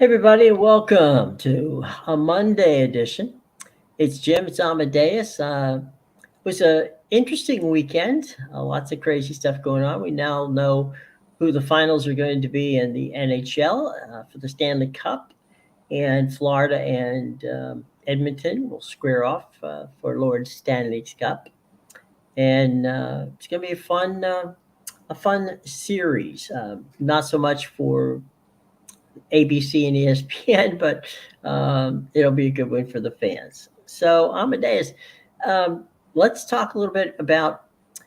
Hey everybody, and welcome to a Monday edition. It's Jim, it's Amadeus. It was a interesting weekend. Lots of crazy stuff going on. We now know who the finals are going to be in the NHL for the Stanley Cup, and Florida and Edmonton will square off for Lord Stanley's Cup, and it's going to be a fun series. Not so much for ABC and ESPN, but it'll be a good win for the fans. So, Amadeus, let's talk a little bit about.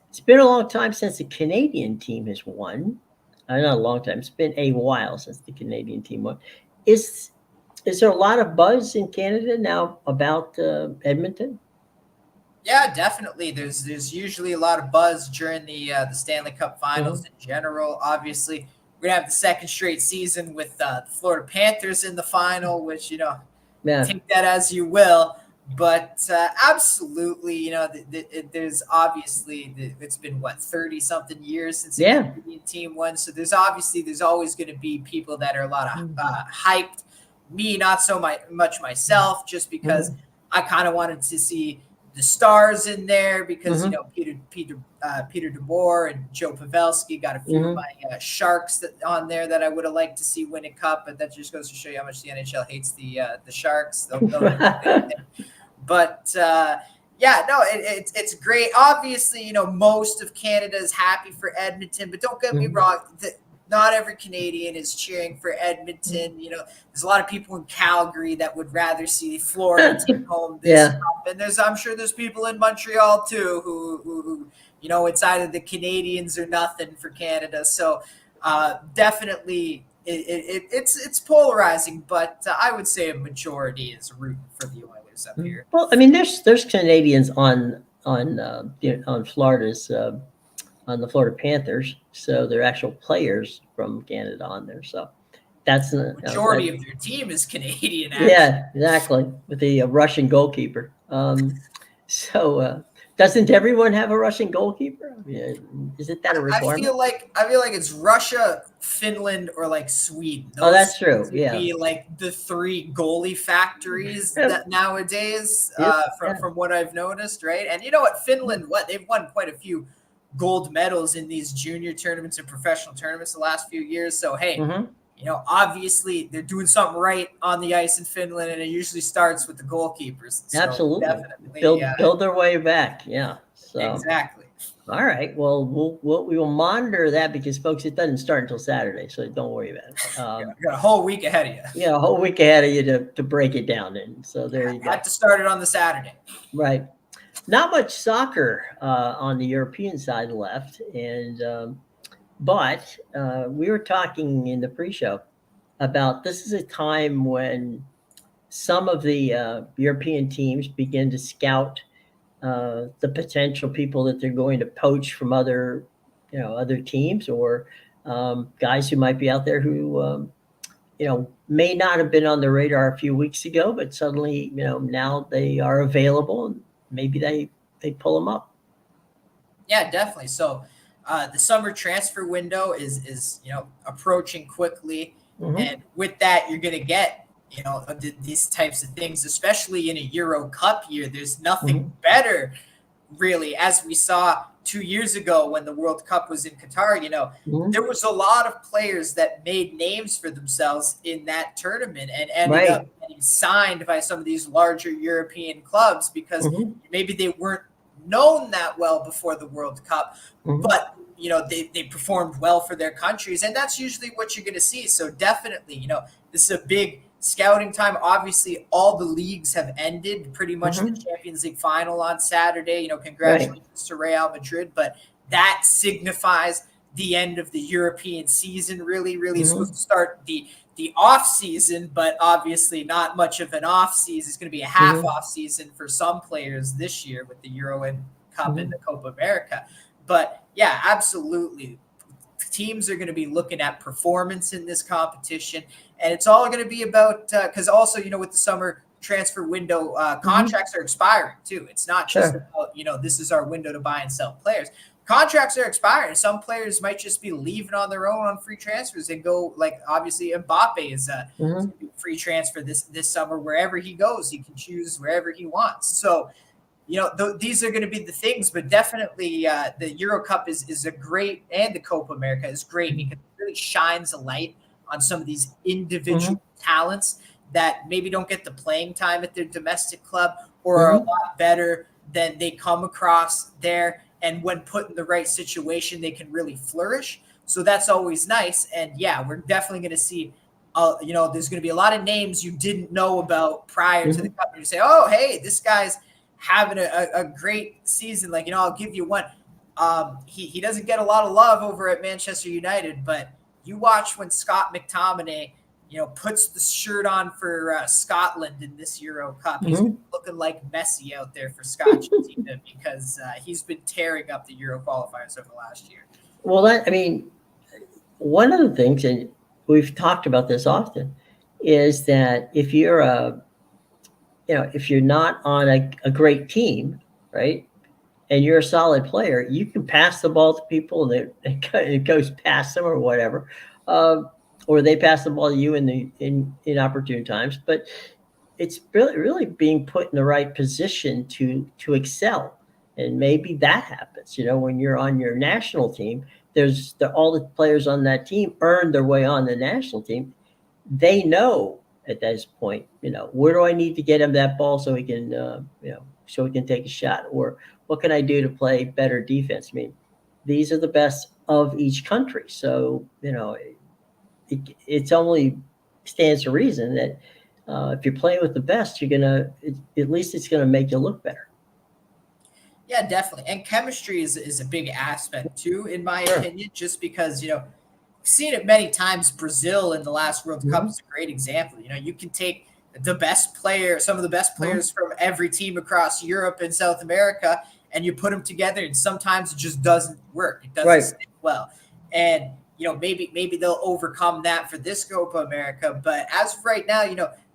It's been a long time since the Canadian team has won. Not a long time. It's been a while since the Canadian team won. Is is there a lot of buzz in Canada now about Edmonton? Yeah, definitely. There's usually a lot of buzz during the Stanley Cup Finals Hmm. in general. Obviously, we're gonna have the second straight season with the Florida Panthers in the final, which Yeah, take that as you will. But absolutely, there's obviously it's been what 30 something years since the yeah. Canadian team won. So there's always going to be people that are a lot of hyped. Me, not so much myself, just because Hmm. I kind of wanted to see the stars in there because Hmm. Peter DeBoer and Joe Pavelski got a few of Hmm. my Sharks on there that I would have liked to see win a cup, but that just goes to show you how much the NHL hates the Sharks. They'll do anything. But yeah, no, it's great. Obviously, most of Canada is happy for Edmonton, but don't get me Hmm. wrong. Not every Canadian is cheering for Edmonton. There's a lot of people in Calgary that would rather see Florida take home this Yeah. cup, and I'm sure there's people in Montreal too who it's either the Canadians or nothing for Canada. So definitely it's polarizing, but I would say a majority is rooting for the Oilers up here. Well, I mean, there's Canadians on Florida's on the Florida Panthers, so they're actual players from Canada on there. So that's Majority of their team is Canadian, actually. yeah, exactly, with the Russian goalkeeper. So doesn't everyone have a Russian goalkeeper? I mean, isn't that a I requirement? feel like it's Russia, Finland, or like Sweden. Oh, Those that's seem true. to Yeah. be like the three goalie factories Yep. that nowadays, Yep. from Yeah. what I've noticed, right? And you know what, Finland, they've won quite a few gold medals in these junior tournaments and professional tournaments the last few years. So hey, Hmm. obviously they're doing something right on the ice in Finland, and it usually starts with the goalkeepers. So Absolutely. definitely, Build their way back. Yeah. So. exactly. All right. Well, we will monitor that because, folks, it doesn't start until Saturday, so don't worry about it. Got a whole week ahead of you. A whole week ahead of you to break it down, and so there you go. Had to start it on the Saturday. Right. Not much soccer on the European side left, and but we were talking in the pre-show about this is a time when some of the European teams begin to scout the potential people that they're going to poach from other teams, or guys who might be out there who may not have been on the radar a few weeks ago, but suddenly now they are available, and maybe they pull them up. Yeah, definitely. So the summer transfer window is approaching quickly, Hmm. and with that, you're going to get these types of things, especially in a Euro Cup year. There's nothing Hmm. better, really, as we saw 2 years ago when the World Cup was in Qatar. Hmm. There was a lot of players that made names for themselves in that tournament and ended Right. up getting signed by some of these larger European clubs because Hmm. maybe they weren't known that well before the World Cup, Hmm. but they performed well for their countries, and that's usually what you're going to see. So definitely, this is a big scouting time. Obviously, all the leagues have ended. Pretty much the Hmm. Champions League final on Saturday. Right. Congratulations to Real Madrid, but that signifies the end of the European season. Really, really supposed Hmm. to start the off season, but obviously not much of an off season. It's going to be a half Hmm. off season for some players this year with the Euro and Cup and Hmm. the Copa America. But yeah, absolutely. Teams are going to be looking at performance in this competition, and it's all going to be about because also with the summer transfer window, Hmm. contracts are expiring too. It's not just Sure. about this is our window to buy and sell players. contracts are expiring. Some players might just be leaving on their own on free transfers and go, like obviously Mbappe is a free transfer this summer. Wherever he goes, he can choose wherever he wants. So, these are going to be the things, but definitely the Euro Cup is a great, and the Copa America is great because it really shines a light on some of these individual talents that maybe don't get the playing time at their domestic club, or are a lot better than they come across there. And when put in the right situation, they can really flourish. So that's always nice. And yeah, we're definitely going to see, there's going to be a lot of names you didn't know about prior to the cup. You say, oh, hey, this guy's having a great season. Like, I'll give you one. He doesn't get a lot of love over at Manchester United, but you watch when Scott McTominay, puts the shirt on for Scotland in this Euro Cup. He's looking like Messi out there for Scotch because he's been tearing up the Euro qualifiers over the last year. Well, one of the things, and we've talked about this often, is that if you're if you're not on a great team, right, and you're a solid player, you can pass the ball to people and it goes past them or whatever, or they pass the ball to you in opportune times. But it's really being put in the right position to excel, and maybe that happens. When you're on your national team, all the players on that team earned their way on the national team. They know at this point, where do I need to get him that ball so he can, so he can take a shot, or what can I do to play better defense? I mean, these are the best of each country. So, it's only stands to reason that if you're playing with the best, at least it's going to make you look better. Yeah, definitely. And chemistry is a big aspect too, in my opinion, just because, we've seen it many times. Brazil in the last World Cup is a great example. You can take some of the best players from every team across Europe and South America, and you put them together, and sometimes it just doesn't work. It doesn't stick well. And, maybe they'll overcome that for this Copa America. But as of right now,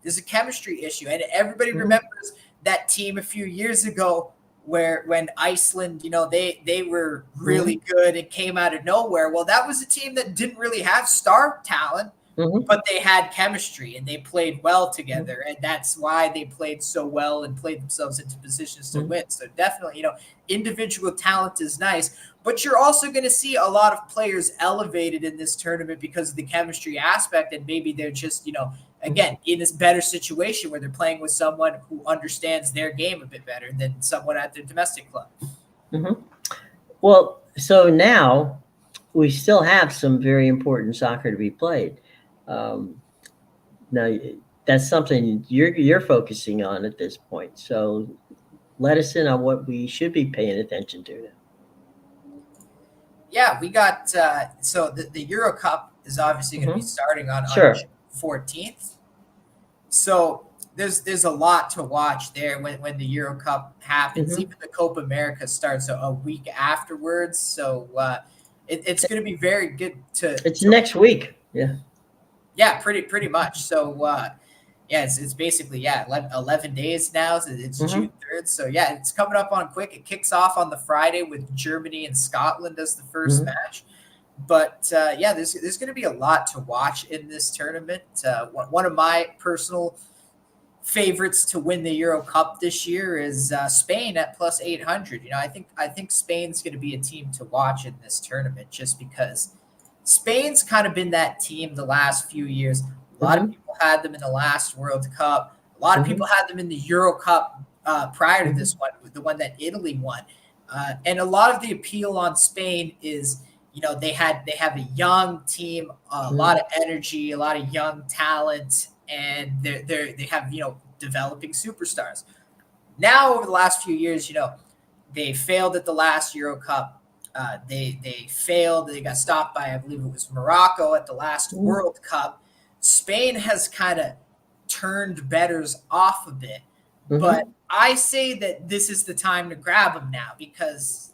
there's a chemistry issue. And everybody remembers that team a few years ago when Iceland, they were really good and came out of nowhere. Well, that was a team that didn't really have star talent, but they had chemistry and they played well together. And that's why they played so well and played themselves into positions to win. So definitely, individual talent is nice, but you're also going to see a lot of players elevated in this tournament because of the chemistry aspect. And maybe they're just, again, in this better situation where they're playing with someone who understands their game a bit better than someone at their domestic club. Well, so now we still have some very important soccer to be played. Now that's something you're focusing on at this point. So let us in on what we should be paying attention to. Yeah, we got so the Euro Cup is obviously going to be starting on June 14th. So there's a lot to watch there when the Euro Cup happens. Even the Copa America starts a week afterwards. So it's going to be very good It's next week. Yeah, pretty much. So it's basically 11 days now. So it's June 3rd. So yeah, it's coming up on quick. It kicks off on the Friday with Germany and Scotland as the first match. But there's going to be a lot to watch in this tournament. One of my personal favorites to win the Euro Cup this year is Spain at plus 800. I think Spain's going to be a team to watch in this tournament just because Spain's kind of been that team the last few years. A lot of people had them in the last World Cup. A lot of people had them in the Euro Cup prior to this one, the one that Italy won. And a lot of the appeal on Spain is, they have a young team, a lot of energy, a lot of young talent, and they have developing superstars. Now over the last few years, they failed at the last Euro Cup. They failed. They got stopped by, I believe it was Morocco at the last World Cup. Spain has kind of turned bettors off a bit, but I say that this is the time to grab them now because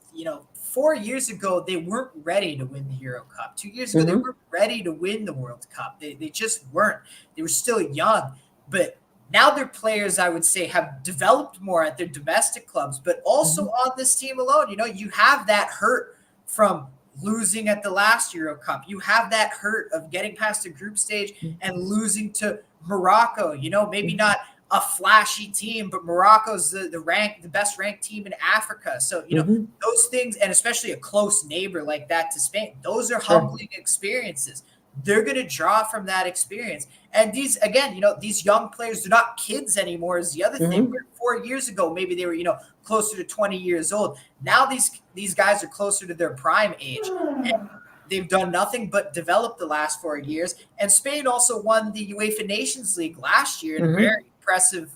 4 years ago they weren't ready to win the Euro Cup. 2 years ago they weren't ready to win the World Cup. They just weren't. They were still young, but now their players, I would say, have developed more at their domestic clubs, but also on this team alone. You have that hurt from losing at the last Euro Cup. You have that hurt of getting past the group stage and losing to Morocco. Maybe not a flashy team, but Morocco's the best ranked team in Africa. So, those things, and especially a close neighbor like that to Spain, those are humbling experiences. They're going to draw from that experience. And these, again, these young players, they're not kids anymore is the other thing. Where 4 years ago, maybe they were, closer to 20 years old. Now these guys are closer to their prime age. And they've done nothing but develop the last 4 years. And Spain also won the UEFA Nations League last year in a very impressive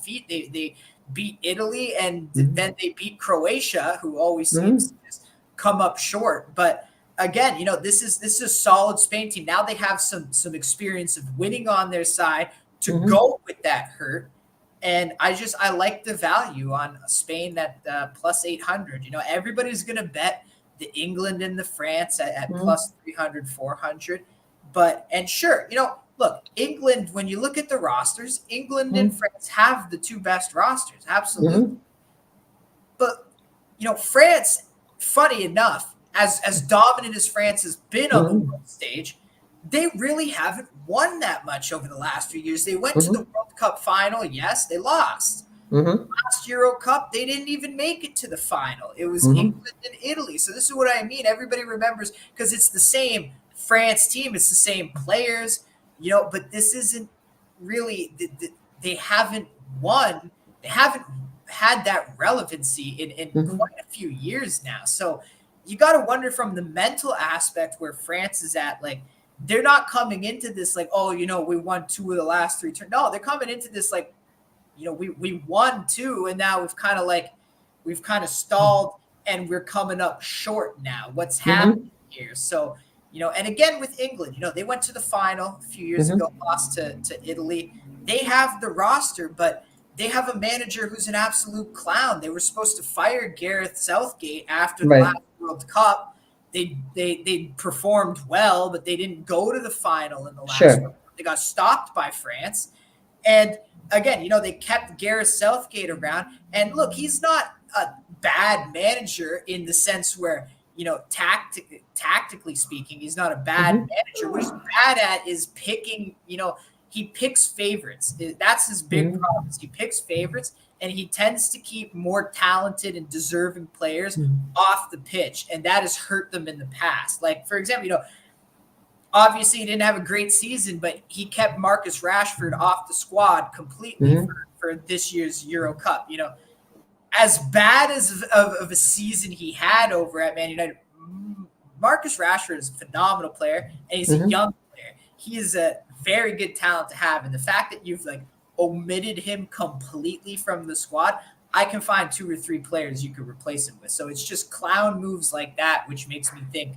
feat. They beat Italy, and then they beat Croatia, who always seems to just come up short. But again, this is a solid Spain team. Now they have some experience of winning on their side to go with that hurt. And I like the value on Spain at plus 800. Everybody's going to bet the England and the France at plus 300, 400. And sure, look, England, when you look at the rosters, England and France have the two best rosters. Absolutely. But, France, funny enough, as dominant as France has been on the world stage, they really haven't won that much over the last few years. They went to the World Cup final. Yes, they lost. Last Euro Cup, they didn't even make it to the final. It was England and Italy. So this is what I mean. Everybody remembers, because it's the same France team. It's the same players, but this isn't really they haven't won. They haven't had that relevancy in quite a few years now. So you got to wonder from the mental aspect where France is at. Like, they're not coming into this like, oh, we won 2 of the last 3 turns. No, they're coming into this like, we won 2, and now we've kind of stalled, and we're coming up short now. What's happening here? So, and again with England, they went to the final a few years ago, lost to Italy. They have the roster, but they have a manager who's an absolute clown. They were supposed to fire Gareth Southgate after the last World Cup. They performed well, but they didn't go to the final in the last World Cup. They got stopped by France. And again, they kept Gareth Southgate around. And look, he's not a bad manager in the sense where, tactically speaking, he's not a bad manager. What he's bad at is picking, he picks favorites. That's his big problem. He picks favorites, and he tends to keep more talented and deserving players off the pitch. And that has hurt them in the past. Like, for example, obviously he didn't have a great season, but he kept Marcus Rashford off the squad completely for this year's Euro Cup. As bad as of a season he had over at Man United, Marcus Rashford is a phenomenal player, and he's a young player. He is a very good talent to have. And the fact that you've omitted him completely from the squad, I can find 2 or 3 players you could replace him with. So it's just clown moves like that, which makes me think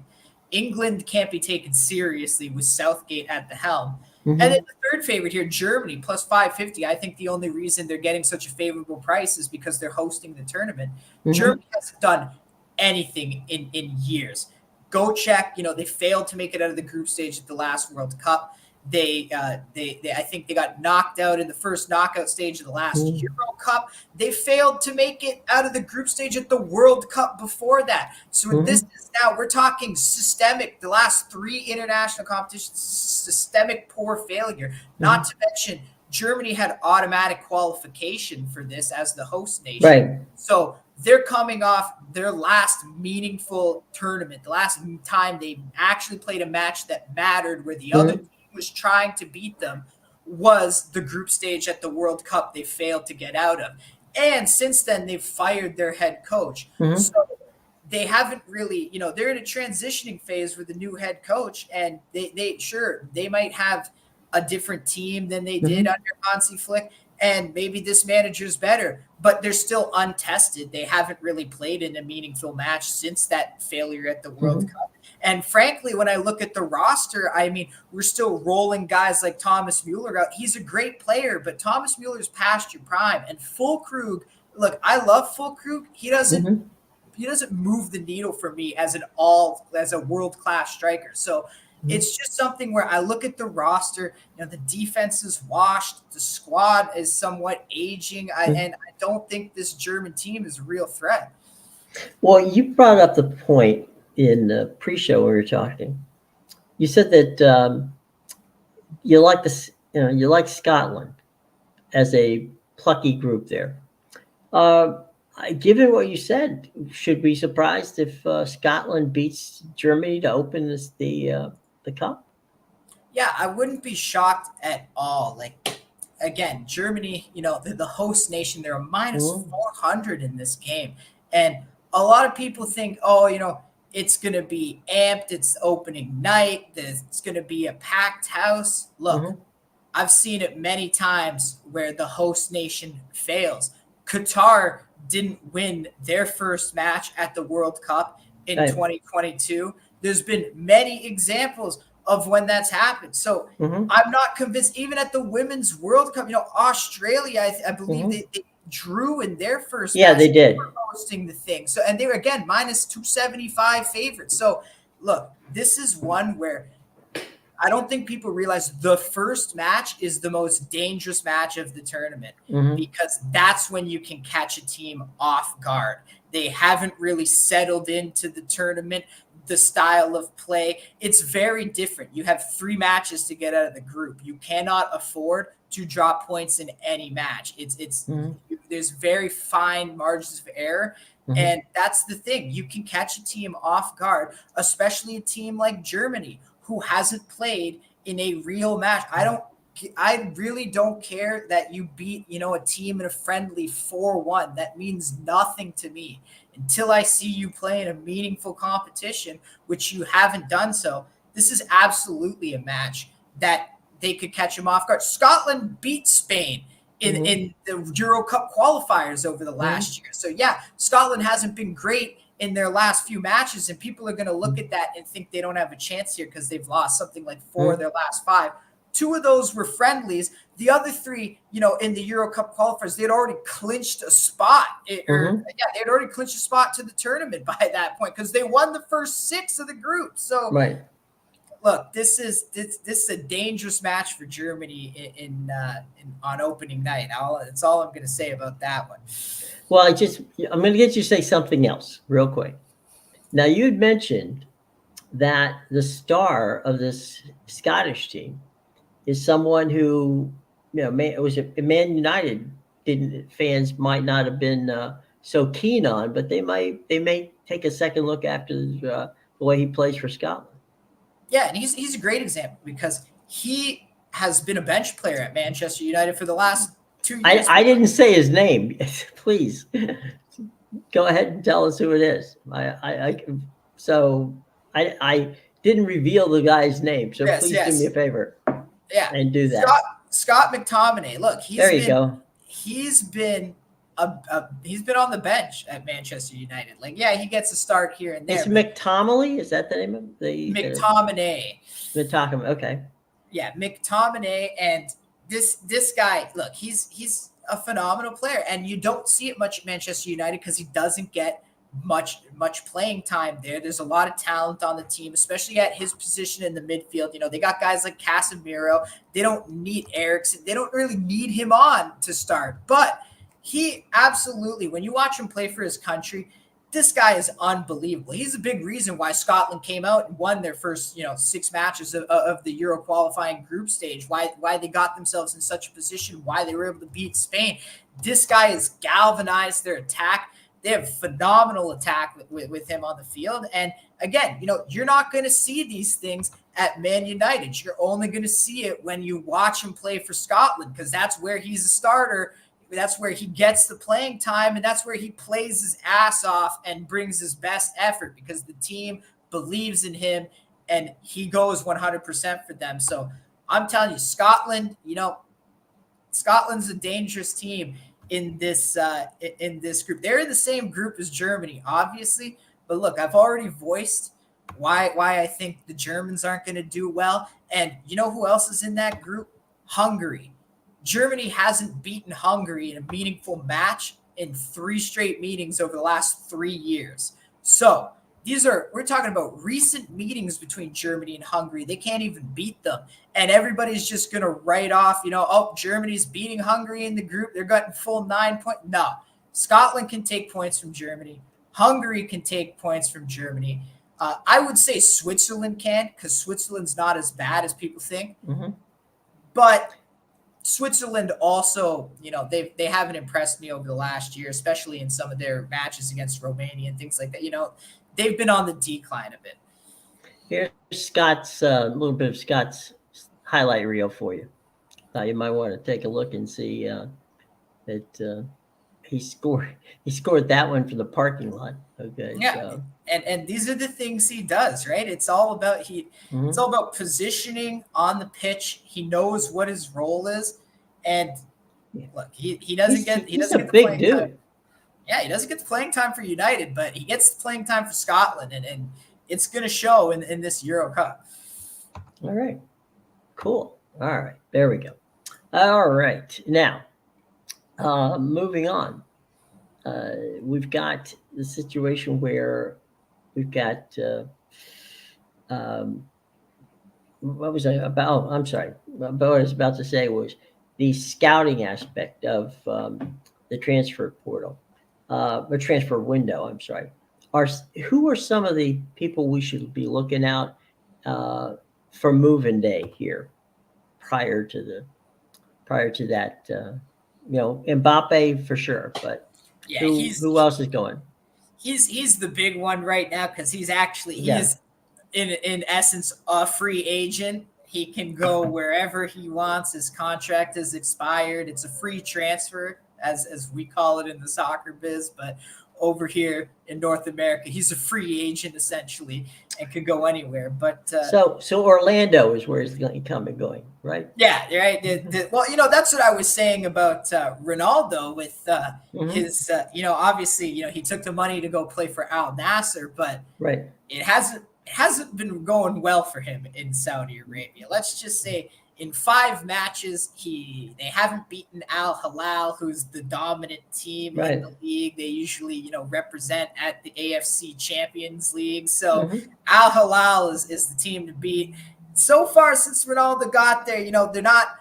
England can't be taken seriously with Southgate at the helm. And then the third favorite here, Germany, plus 550. I think the only reason they're getting such a favorable price is because they're hosting the tournament. Germany hasn't done anything in years. Go check. They failed to make it out of the group stage at the last World Cup. They I think they got knocked out in the first knockout stage of the last Euro Cup. They failed to make it out of the group stage at the World Cup before that. So this is now, we're talking systemic, the last 3 international competitions, systemic poor failure. Not to mention, Germany had automatic qualification for this as the host nation. Right. So they're coming off their last meaningful tournament, the last time they actually played a match that mattered, where the other was trying to beat them, was the group stage at the World Cup they failed to get out of. And since then, they've fired their head coach. So they haven't really, they're in a transitioning phase with the new head coach, and they might have a different team than they did under Hansi Flick, and maybe this manager's better, but they're still untested. They haven't really played in a meaningful match since that failure at the World Cup. And frankly, when I look at the roster, I mean, we're still rolling guys like Thomas Mueller out. He's a great player, but Thomas Mueller's past your prime. And Füllkrug, look, I love Füllkrug. He doesn't move the needle for me as a world-class striker. So it's just something where I look at the roster, the defense is washed, the squad is somewhat aging, and I don't think this German team is a real threat. Well, you brought up the point in the pre-show we were talking. You said that you like this, you like Scotland as a plucky group there. Uh, Given what you said, should we be surprised if Scotland beats Germany to open the cup? Yeah, I wouldn't be shocked at all. Like, again, Germany, the host nation, they're a minus Mhm. 400 in this game. And a lot of people think, oh, it's going to be amped. It's opening night. It's going to be a packed house. Look, Mhm. I've seen it many times where the host nation fails. Qatar didn't win their first match at the World Cup in Right. 2022. There's been many examples of when that's happened. So Mhm. I'm not convinced, even at the Women's World Cup, Australia, I believe Mhm. they drew in their first Yeah, match they did. hosting the thing. So, and they were, again, minus 275 favorites. So, look, this is one where I don't think people realize the first match is the most dangerous match of the tournament Mhm. because that's when you can catch a team off guard. They haven't really settled into the tournament, the style of play. It's very different. You have 3 matches to get out of the group. You cannot afford to drop points in any match. It's Mhm. there's very fine margins of error. Mhm. And that's the thing. You can catch a team off guard, especially a team like Germany, who hasn't played in a real match. I really don't care that you beat, a team in a friendly 4-1. That means nothing to me until I see you play in a meaningful competition, which you haven't done so. This is absolutely a match that they could catch them off guard. Scotland beat Spain Mhm. in the Euro Cup qualifiers over the Mhm. last year. So yeah, Scotland hasn't been great in their last few matches, and people are going to look at that and think they don't have a chance here because they've lost something like 4 of Mhm. their last 5. 2 of those were friendlies. The other 3, in the Euro Cup qualifiers, they'd already clinched a spot, Mhm. they'd already clinched a spot to the tournament by that point because they won the first 6 of the group. So Right. look, this is a dangerous match for Germany on opening night. That's all I'm going to say about that one. Well, I'm going to get you to say something else real quick. Now, you'd mentioned that the star of this Scottish team is someone who, it was a Man United didn't fans might not have been so keen on, but they may take a second look after the way he plays for Scotland. Yeah, and he's a great example because he has been a bench player at Manchester United for the last 2 years. I didn't say his name. Please go ahead and tell us who it is. So I didn't reveal the guy's name, so Yes, please do me a yes, favor yeah. and do that. Scott McTominay. Look, There you go. he's been he's been on the bench at Manchester United. Like, yeah, he gets a start here and It's there, but McTominay. Is that the name of McTominay. the McTominay? Okay. Yeah, McTominay, and this guy, look, he's a phenomenal player, and you don't see it much at Manchester United because he doesn't get much playing time there. There's a lot of talent on the team, especially at his position in the midfield. They got guys like Casemiro. They don't need Eriksen. They don't really need him on to start, but he absolutely, when you watch him play for his country, this guy is unbelievable. He's a big reason why Scotland came out and won their first, 6 matches of the Euro qualifying group stage. Why they got themselves in such a position. Why they were able to beat Spain. This guy has galvanized their attack. They have phenomenal attack with him on the field. And again, you're not going to see these things at Man United. You're only going to see it when you watch him play for Scotland because that's where he's a starter. That's where he gets the playing time, and that's where he plays his ass off and brings his best effort because the team believes in him and he goes 100% for them. So I'm telling you, Scotland, Scotland's a dangerous team in this group. They're in the same group as Germany, obviously, but look, I've already voiced why I think the Germans aren't going to do well, and you know who else is in that group? Hungary. Germany hasn't beaten Hungary in a meaningful match in 3 straight meetings over the last 3 years. So we're talking about recent meetings between Germany and Hungary. They can't even beat them. And everybody's just going to write off, oh, Germany's beating Hungary in the group. They're getting full 9 points. No, Scotland can take points from Germany. Hungary can take points from Germany. I would say Switzerland can, because Switzerland's not as bad as people think. Mm-hmm. But Switzerland also, they haven't impressed me over the last year, especially in some of their matches against Romania and things like that. They've been on the decline a bit. Here's Scott's a little bit of Scott's highlight reel for you. You might want to take a look and see that he scored that one for the parking lot. Okay, Yeah, so and these are the things he does, right? It's all about it's all about positioning on the pitch. He knows what his role is, and look, he doesn't get the big playing time. dude. Yeah, he doesn't get the playing time for United, but he gets the playing time for Scotland, and it's going to show in this Euro Cup. All right, cool. All right, there we go. All right, now moving on. We've got the situation where we've got what was I about? Oh, I'm sorry. What I was about to say was the scouting aspect of the transfer portal, the transfer window. I'm sorry. Who are some of the people we should be looking out for moving day here prior to that? Mbappe for sure, but Yeah, who else is going? He's the big one right now, because he is in essence a free agent. He can go wherever he wants. His contract is expired. It's a free transfer, as we call it in the soccer biz, but over here in North America, he's a free agent essentially and could go anywhere. But so Orlando is where he's going to come and going, right? Yeah, right. Well, that's what I was saying about Ronaldo with his. Obviously, he took the money to go play for Al Nassr, but right, it hasn't been going well for him in Saudi Arabia. Let's just say in 5 matches, they haven't beaten Al Hilal, who's the dominant team in the league. They usually, represent at the AFC Champions League. So Al Hilal is the team to beat. So far since Ronaldo got there, they're not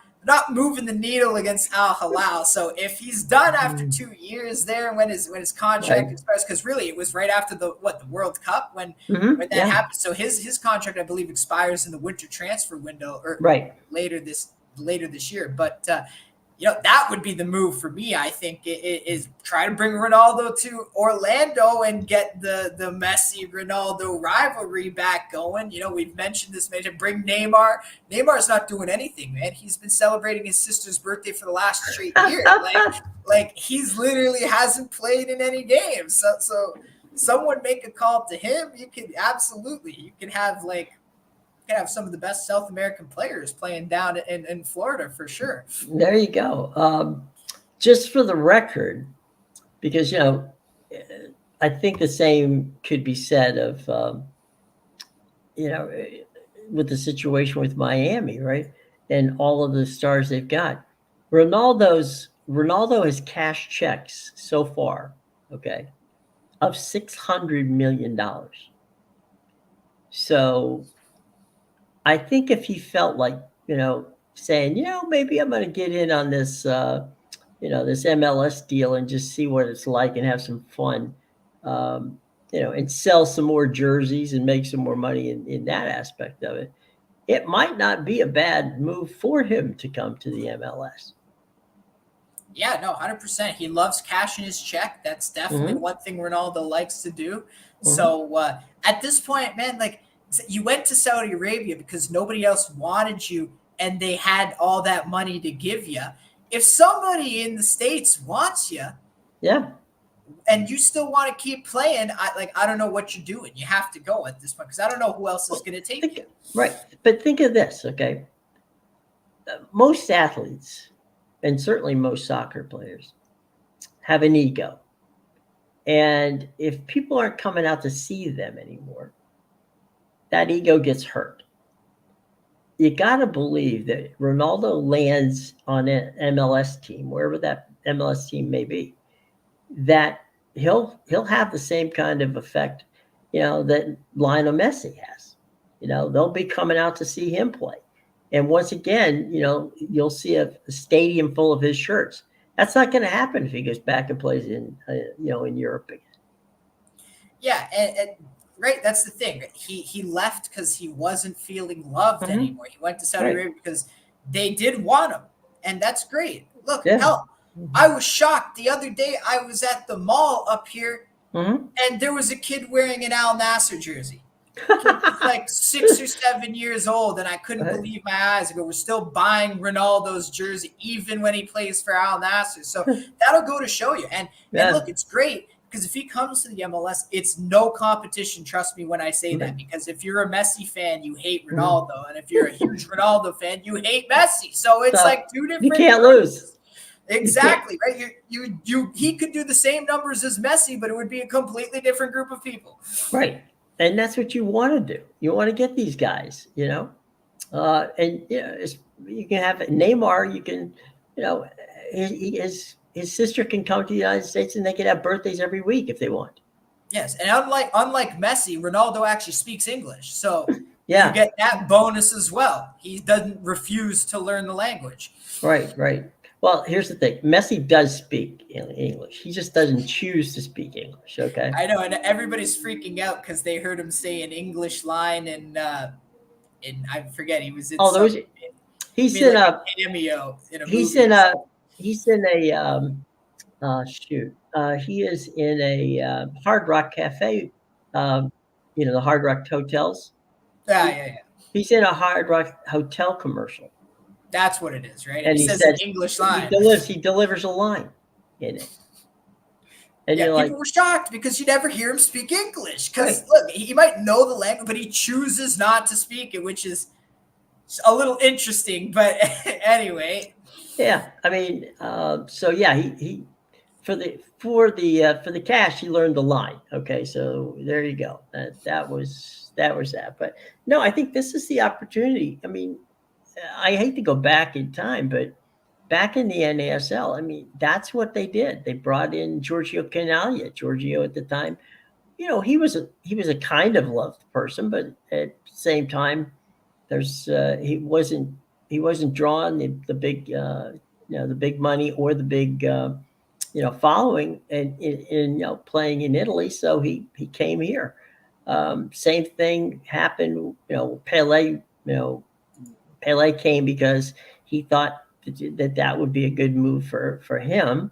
moving the needle against Al Hilal. So if he's done after 2 years there, when his contract expires, because really it was right after the World Cup when that happened. So his contract, I believe, expires in the winter transfer window or later this year. But that would be the move for me. I think is try to bring Ronaldo to Orlando and get the Messi Ronaldo rivalry back going. We've mentioned this. Bring Neymar. Neymar's not doing anything, man. He's been celebrating his sister's birthday for the last straight year. like he's literally hasn't played in any games. So someone make a call to him. You can have some of the best South American players playing down in Florida for sure. There you go. Just for the record, because I think the same could be said of with the situation with Miami, right, and all of the stars they've got. Ronaldo has cashed checks so far, okay, of $600 million. So I think if he felt like, saying, maybe I'm going to get in on this, this MLS deal and just see what it's like and have some fun, and sell some more jerseys and make some more money in that aspect of it, it might not be a bad move for him to come to the MLS. Yeah, no, 100%. He loves cashing his check. That's definitely one thing Ronaldo likes to do. So at this point, man, you went to Saudi Arabia because nobody else wanted you and they had all that money to give you. If somebody in the States wants you, and you still want to keep playing, I don't know what you're doing. You have to go at this point because I don't know who else is going to take you. Right. But think of this, okay? Most athletes, and certainly most soccer players, have an ego. And if people aren't coming out to see them anymore, that ego gets hurt. You got to believe that Ronaldo lands on an MLS team, wherever that MLS team may be, that he'll have the same kind of effect, that Lionel Messi has. They'll be coming out to see him play. And once again, you'll see a stadium full of his shirts. That's not going to happen if he goes back and plays in Europe again. Yeah, and right. That's the thing. He left because he wasn't feeling loved Mhm. anymore. He went to Saudi Right. Arabia because they did want him, and that's great. Look, Yeah. hell, I Mhm. was shocked the other day. I was at the mall up here, Mhm. and there was a kid wearing an Al Nasser jersey. Kid was like 6 or 7 years old, and I couldn't Right. believe my eyes. I go, we're still buying Ronaldo's jersey even when he plays for Al Nasser. So that'll go to show you. And look, Yeah. it's great because if he comes to the MLS, it's no competition. Trust me when I say Right. that. Because if you're a Messi fan, you hate Mhm. Ronaldo, and if you're a huge Ronaldo fan, you hate Messi. So it's So like two you different can't lose. groups. You can't. Exactly right. He could do the same numbers as Messi, but it would be a completely different group of people. Right. And that's what you want to do. You want to get these guys, and you can have Neymar. You can, you know, his sister can come to the United States and they can have birthdays every week if they want. Yes, and unlike Messi, Ronaldo actually speaks English, so you Yeah. get that bonus as well. He doesn't refuse to learn the language. Right. Right. Well, here's the thing. Messi does speak English. He just doesn't choose to speak English. Okay. I know, and everybody's freaking out because they heard him say an English line, in I forget he was in Oh, some those. he He's made in like a a. cameo in a He's movie in or a. something. He's in a. Shoot. He is in a Hard Rock Cafe. Um, the Hard Rock hotels. Yeah, He, yeah, yeah. he's in a Hard Rock hotel commercial, That's what it is, right? And and he he says an says English he line. delivers a line in it, and Yeah, you're people like, were shocked because you never hear him speak English. Because right, look, he might know the language, but he chooses not to speak it, which is a little interesting. But anyway, yeah. I mean, so yeah, he for the cash, he learned the line. Okay, so there you go. That was that. But no, I think this is the opportunity. I mean, I hate to go back in time, but back in the NASL, I mean, that's what they did. They brought in Giorgio Canaglia. Giorgio at the time, he was a kind of loved person, but at the same time, he wasn't drawn the big the big money or the big following and in playing in Italy. So he came here. Same thing happened. Pele came because he thought that would be a good move for him.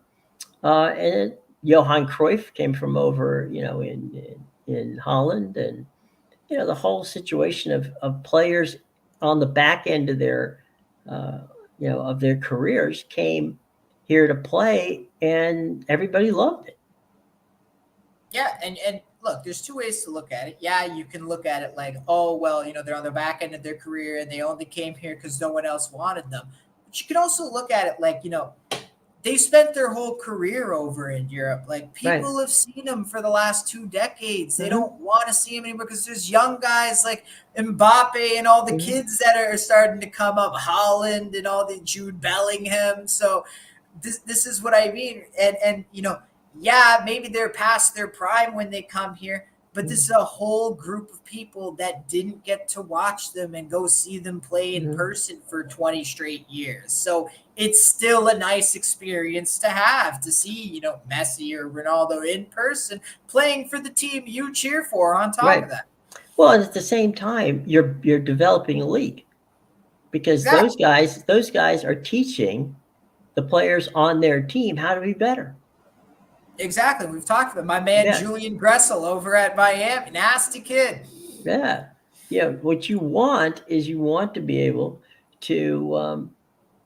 And Johan Cruyff came from over in Holland, and the whole situation of players on the back end of their careers came here to play, and everybody loved it. yeah, and look, there's two ways to look at it. Yeah, you can look at it like, oh well, they're on the back end of their career and they only came here because no one else wanted them. But you can also look at it like, they spent their whole career over in Europe. Like Right. people have seen him for the last 2 decades. They Hmm. don't want to see him anymore because there's young guys like Mbappe and all the Hmm. kids that are starting to come up, Holland and all the Jude Bellingham. So this is what I mean. And yeah, maybe they're past their prime when they come here, but this is a whole group of people that didn't get to watch them and go see them play in Hmm. person for 20 straight years. So it's still a nice experience to have to see, Messi or Ronaldo in person playing for the team you cheer for on top Right. of that. Well, and at the same time, you're developing a league because Yeah, those guys are teaching the players on their team how to be better. exactly. We've talked about my man Yeah. Julian Gressel over at Miami. Nasty kid. Yeah. What you want is you want to be able to,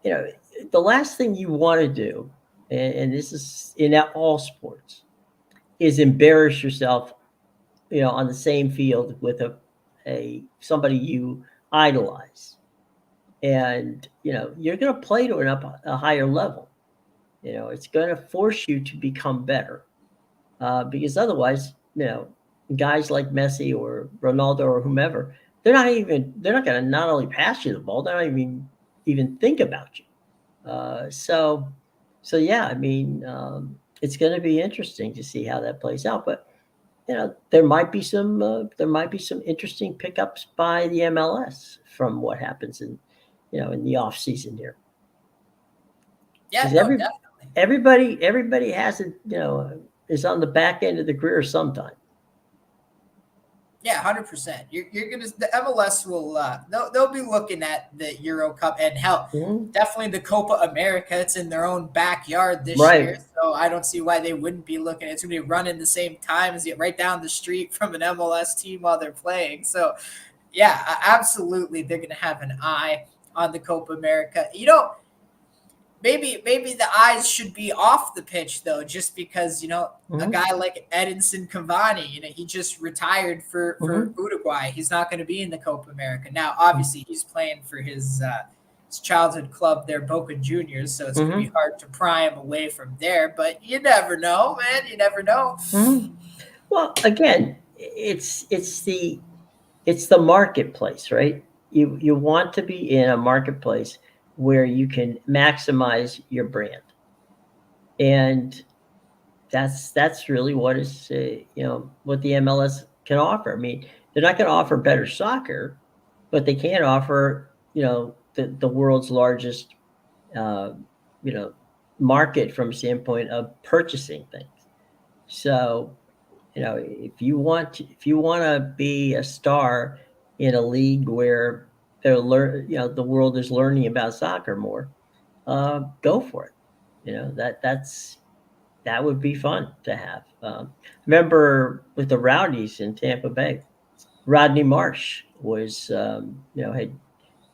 you know, the last thing you want to do, and this is in all sports, is embarrass yourself, on the same field with a somebody you idolize, and you're going to play to a higher level. It's going to force you to become better, because otherwise, guys like Messi or Ronaldo or whomever, they're not going to not only pass you the ball, they're not even think about you. So yeah, I mean, it's going to be interesting to see how that plays out. But there might be some interesting pickups by the MLS from what happens in the off season here, Yeah, because no, definitely. everybody has is on the back end of the career sometime. Yeah, 100%. You're gonna the MLS will they'll be looking at the Euro Cup and hell, Mhm. definitely the Copa America. It's in their own backyard this year, Right. so I don't see why they wouldn't be looking. It's gonna be running the same time as right down the street from an MLS team while they're playing. So yeah, absolutely, they're gonna have an eye on the Copa America. Maybe the eyes should be off the pitch though, just because a Mhm. guy like Edinson Cavani, he just retired for Mhm. Uruguay. He's not going to be in the Copa America now. Obviously, he's playing for his childhood club there, Boca Juniors, so it's going to be Mhm. hard to pry him away from there. But you never know, man. You never know. Mhm. Well, again, it's the marketplace, right? You want to be in a marketplace where you can maximize your brand, and that's really what is what the MLS can offer. I mean, they're not going to offer better soccer, but they can offer the world's largest uh, you know market from a standpoint of purchasing things. So if you want to be a star in a league where the world is learning about soccer more, go for it. That would be fun to have. Remember with the Rowdies in Tampa Bay, Rodney Marsh was had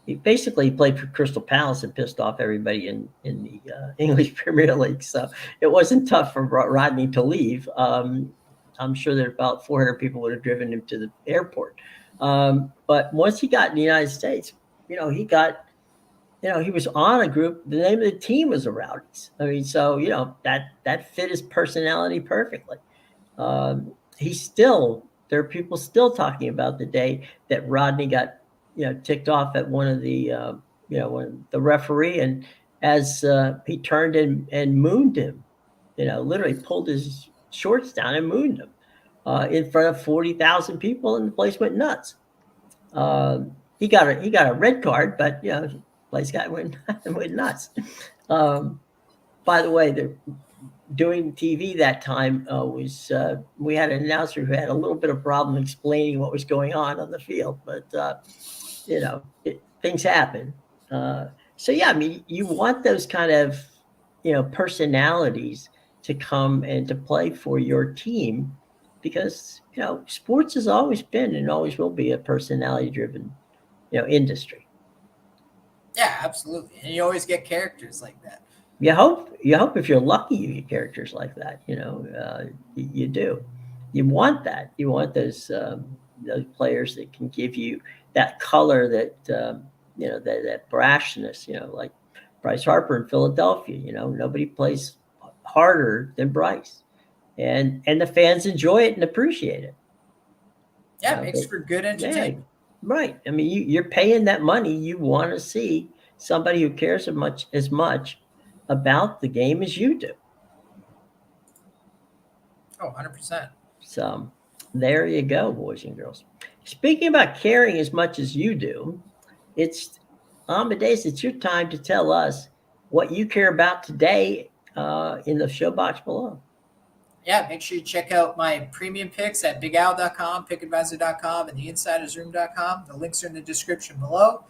he basically played for Crystal Palace and pissed off everybody in the English Premier League. So it wasn't tough for Rodney to leave. I'm sure that about 400 people would have driven him to the airport. But once he got in the United States, he got he was on a group. The name of the team was the Rowdies. I mean, so that fit his personality perfectly. He's still there are people still talking about the day that Rodney got ticked off at one of the when the referee, and as he turned and mooned him, literally pulled his shorts down and mooned him in front of 40,000 people, and the place went nuts. He got a red card, but the place went went nuts. Um, by the way, doing TV that time was we had an announcer who had a little bit of problem explaining what was going on the field, but things happen. Uh, so yeah, I mean, you want those kind of personalities to come and to play for your team because sports has always been and always will be a personality driven industry. Yeah, absolutely. And you always get characters like that. You hope if you're lucky you get characters like that. You do. You want that. You want those players that can give you that color, that brashness. Like Bryce Harper in Philadelphia. Nobody plays harder than Bryce, and the fans enjoy it and appreciate it. Yeah, it makes But for good yeah, entertainment. right. I mean, you're paying that money. You want to see somebody who cares as much about the game as you do. Oh, 100%. So there you go, boys and girls. Speaking about caring as much as you do, it's Amadeus. It's your time to tell us what you care about today in the show box below. Yeah, make sure you check out my premium picks at bigowl.com, pickadvisor.com, and theinsidersroom.com. The links are in the description below.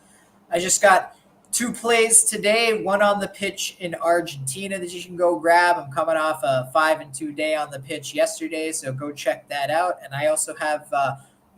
I just got two plays today, one on the pitch in Argentina that you can go grab. I'm coming off a 5-2 day on the pitch yesterday, so go check that out. And I also have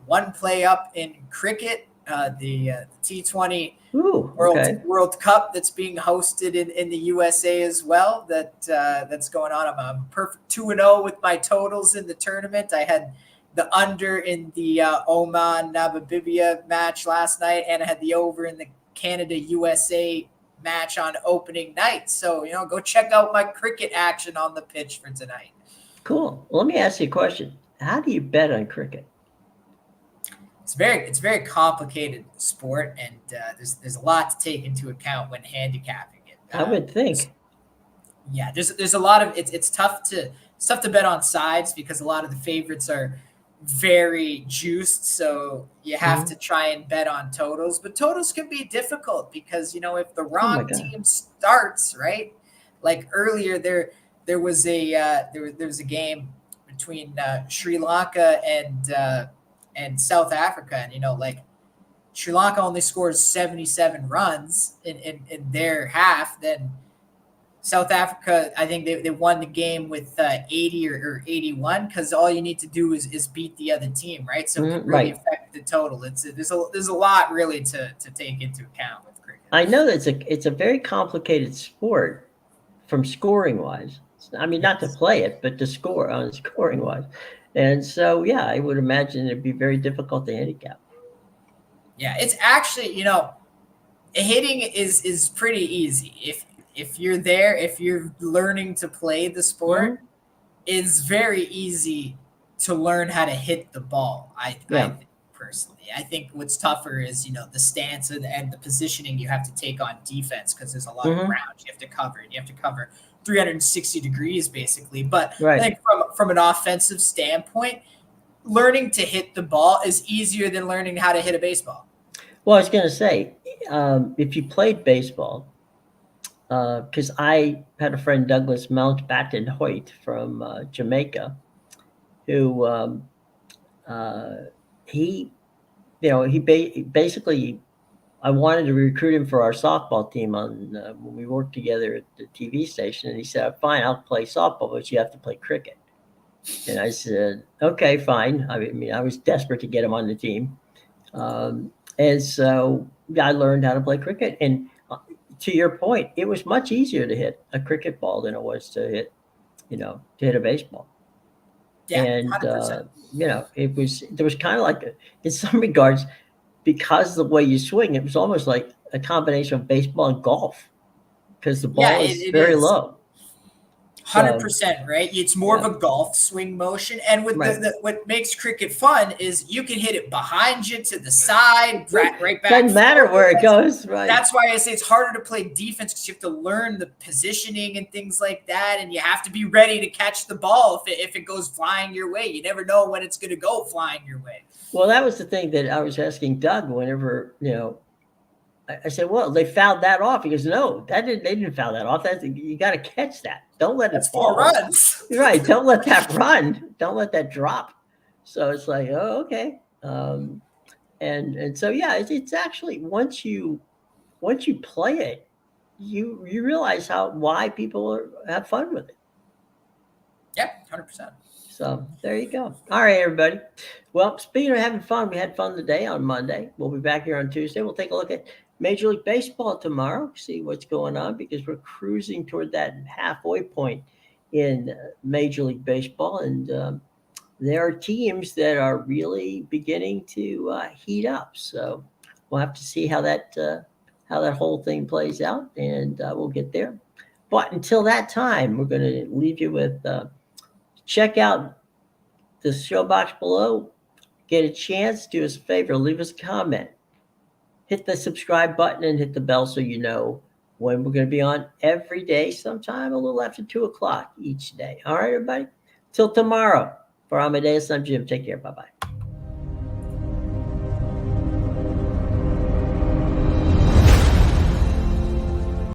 one play up in cricket, the T20 Ooh, World okay. World Cup that's being hosted in the USA as well. That's going on. I'm perfect 2-0 with my totals in the tournament. I had the under in the Oman Namibia match last night, and I had the over in the Canada USA match on opening night. So go check out my cricket action on the pitch for tonight. Cool. Well, let me ask you a question. How do you bet on cricket? It's very complicated sport, and there's a lot to take into account when handicapping it. I would think. Yeah, there's a lot of it's tough to bet on sides because a lot of the favorites are very juiced, so you have to Mhm. try and bet on totals. But totals can be difficult because if the Oh my wrong God. team starts right, like earlier there was a there was a game between Sri Lanka and and South Africa, and like Sri Lanka only scores 77 runs in their half, then South Africa, I think they won the game with 80 or 81, because all you need to do is beat the other team, right? So it can really Right. affect the total. There's a lot really to take into account with cricket. I know that it's a very complicated sport from scoring wise. I mean, not to Yes. play it, but to score on scoring wise. And so, yeah, I would imagine it'd be very difficult to handicap. Yeah, it's actually, hitting is pretty easy. If you're there, if you're learning to play the sport, Hmm. it's very easy to learn how to hit the ball. I Yeah. think personally, I think what's tougher is the stance and the positioning you have to take on defense, because there's a lot of Hmm. ground you have to cover, and you have to cover 360 degrees basically. But I Right. think from an offensive standpoint, learning to hit the ball is easier than learning how to hit a baseball. Well, I was going to say, if you played baseball, because I had a friend, Douglas Mountbatten Hoyt from Jamaica, who uh, he, basically, I wanted to recruit him for our softball team on when we worked together at the TV station, and he said, "Fine, I'll play softball, but you have to play cricket." And I said, "Okay, fine." I mean, I was desperate to get him on the team, and so yeah, I learned how to play cricket. And to your point, it was much easier to hit a cricket ball than it was to hit a baseball. Yeah, And 100%. there was kind of like in some regards, because the way you swing, it was almost like a combination of baseball and golf because the Yeah, ball is it very is. low. So 100%, right? It's more of yeah, a golf swing motion. And with right. what makes cricket fun is you can hit it behind you, to the side, right back, Doesn't matter forward. where it goes, right? That's why I say it's harder to play defense, because you have to learn the positioning and things like that. And you have to be ready to catch the ball if it goes flying your way. You never know when it's going to go flying your way. Well, that was the thing that I was asking Doug whenever I said, "Well, they fouled that off." He goes, "No, they didn't foul that off. You got to catch that. Don't let That's it four fall. runs. You're right. Don't let that run. Don't let that drop." So it's like, oh, okay. And so yeah, it's actually once you play it, you realize why people have fun with it. Yeah, 100%. So there you go. All right, everybody. Well, speaking of having fun, we had fun today on Monday. We'll be back here on Tuesday. We'll take a look at Major League Baseball tomorrow, see what's going on, because we're cruising toward that halfway point in Major League Baseball. And there are teams that are really beginning to heat up. So we'll have to see how that whole thing plays out, and we'll get there. But until that time, we're going to leave you with check out the show box below. Get a chance, do us a favor, leave us a comment. Hit the subscribe button and hit the bell so you know when we're going to be on every day, sometime a little after 2 o'clock each day. All right, everybody? Till tomorrow. For Amadeus, I'm Jim. Take care. Bye-bye.